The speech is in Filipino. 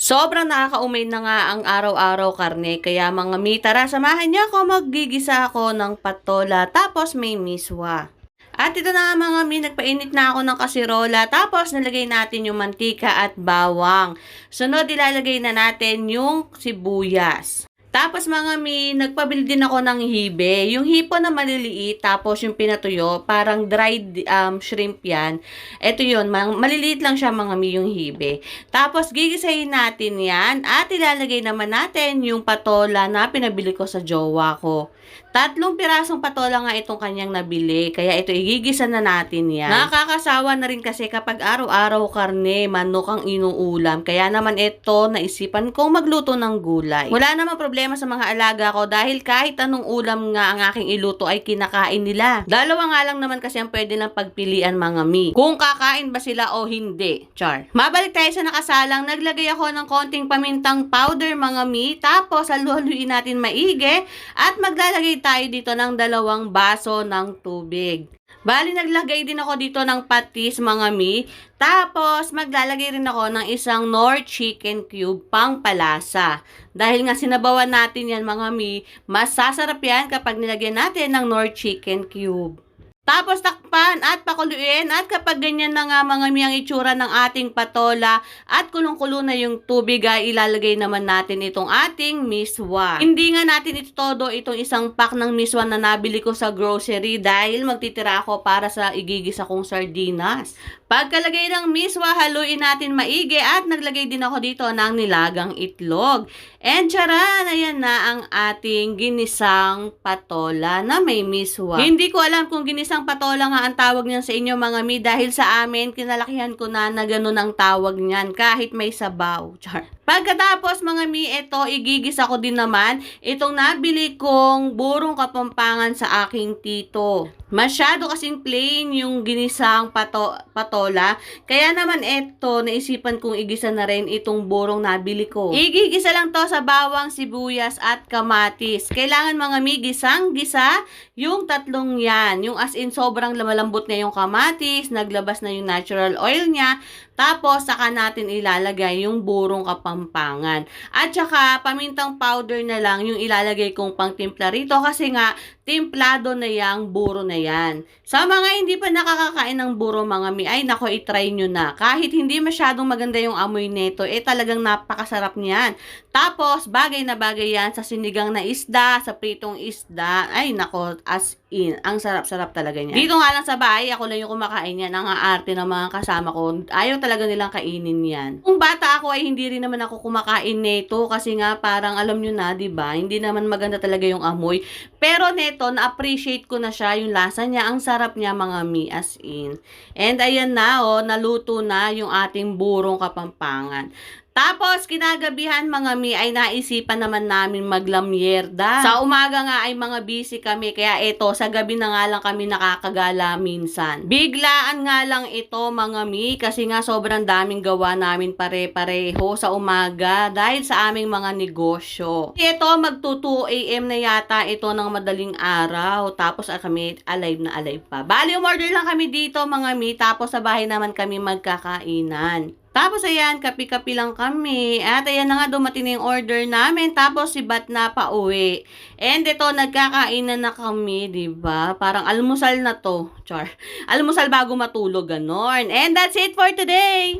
Sobrang nakakaumay na nga ang araw-araw karne, kaya mga mi, tara samahan niyo ako, maggigisa ako ng patola tapos may miswa. At ito na nga mga mi, nagpainit na ako ng kasirola tapos nalagay natin yung mantika at bawang. Sunod ilalagay na natin yung sibuyas. Tapos mga mi, nagpabili din ako ng hibe. Yung hipon na maliliit, tapos yung pinatuyo, parang dried shrimp yan. Ito yun, maliliit lang siya mga mi yung hibe. Tapos gigisahin natin yan at ilalagay naman natin yung patola na pinabili ko sa jowa ko. 3 pirasong patola nga itong kanyang nabili, kaya ito igigisa na natin yan. Nakakasawa na rin kasi kapag araw-araw karne, manok ang inuulam. Kaya naman ito, naisipan kong magluto ng gulay. Wala namang problema sa mga alaga ko dahil kahit anong ulam nga ang aking iluto ay kinakain nila. Dalawa nga lang naman kasi ang pwede lang pagpilian mga mi, kung kakain ba sila o hindi. Char. Mabalik tayo sa nakasalang, naglagay ako ng konting pamintang powder mga mi, tapos haluhaluin natin maigi at maglalagay tayo dito ng 2 baso ng tubig. Bali, naglagay din ako dito ng patis mga mi. Tapos, maglalagay rin ako ng isang Knorr chicken cube pang palasa. Dahil nga sinabawan natin yan mga mi, mas sasarap yan kapag nilagyan natin ng Knorr chicken cube. Tapos takpan at pakuluin at kapag ganyan na nga mga mi ang itsura ng ating patola at kulong-kulo na yung tubig ay ilalagay naman natin itong ating miswa. Hindi nga natin ito todo itong isang pack ng miswa na nabili ko sa grocery dahil magtitira ako para sa igigisa kong sardinas. Pagkalagay ng miswa, haluin natin maigi at naglagay din ako dito ng nilagang itlog. And charan, ayan na ang ating ginisang patola na may miswa. Hindi ko alam kung ginisang patola nga ang tawag niyan sa inyo mga mi dahil sa amin, kinalakihan ko na ganun ang tawag niyan kahit may sabaw. Char. Pagkatapos mga mi, ito igigisa ko din naman itong nabili kong burong kapampangan sa aking tito. Masyado kasing plain yung ginisang patola. Kaya naman ito, naisipan kong igisa na rin itong burong nabili ko. Igigisa lang to sa bawang, sibuyas at kamatis. Kailangan mga mi, gisang-gisa yung 3 yan. Yung as in sobrang malambot na yung kamatis, naglabas na yung natural oil niya. Tapos, saka natin ilalagay yung burong kapampangan. At saka, pamintang powder na lang yung ilalagay kong pangtimpla rito kasi nga, timplado na yung buro na yan. Sa mga hindi pa nakakakain ng buro mga mi, ay nako, itry nyo na. Kahit hindi masyadong maganda yung amoy nito, talagang napakasarap niyan. Tapos, bagay na bagay yan sa sinigang na isda, sa pritong isda. Ay nako, as in, ang sarap-sarap talaga niyan. Dito nga lang sa bahay, ako lang yung kumakain yan. Ang aarte ng mga kasama ko. Ayaw talaga nilang kainin yan. Kung bata ako ay hindi rin naman ako kumakain nito kasi nga parang alam nyo na, 'di ba? Hindi naman maganda talaga yung amoy. Pero neto, na-appreciate ko na siya, yung lasa niya, ang sarap niya mga mi, as in. And ayan na, naluto na yung ating burong kapampangan. Tapos, kinagabihan mga mi, ay naisipan naman namin maglamyerda. Sa umaga nga ay mga busy kami, kaya ito, sa gabi na nga lang kami nakakagala minsan. Biglaan nga lang ito mga mi, kasi nga sobrang daming gawa namin pare-pareho sa umaga dahil sa aming mga negosyo. Ito, magto 2 AM na yata ito ng madaling araw. Tapos kami alive na alive pa. Bali, umorder lang kami dito mga mi, tapos sa bahay naman kami magkakainan. Tapos ayan, kapi-kapi lang kami. At ayan na nga, dumating na yung order namin. Tapos si Bat na pauwi. And ito, nagkakainan na kami, diba? Parang almusal na to. Char. Almusal bago matulog, ganon. And that's it for today!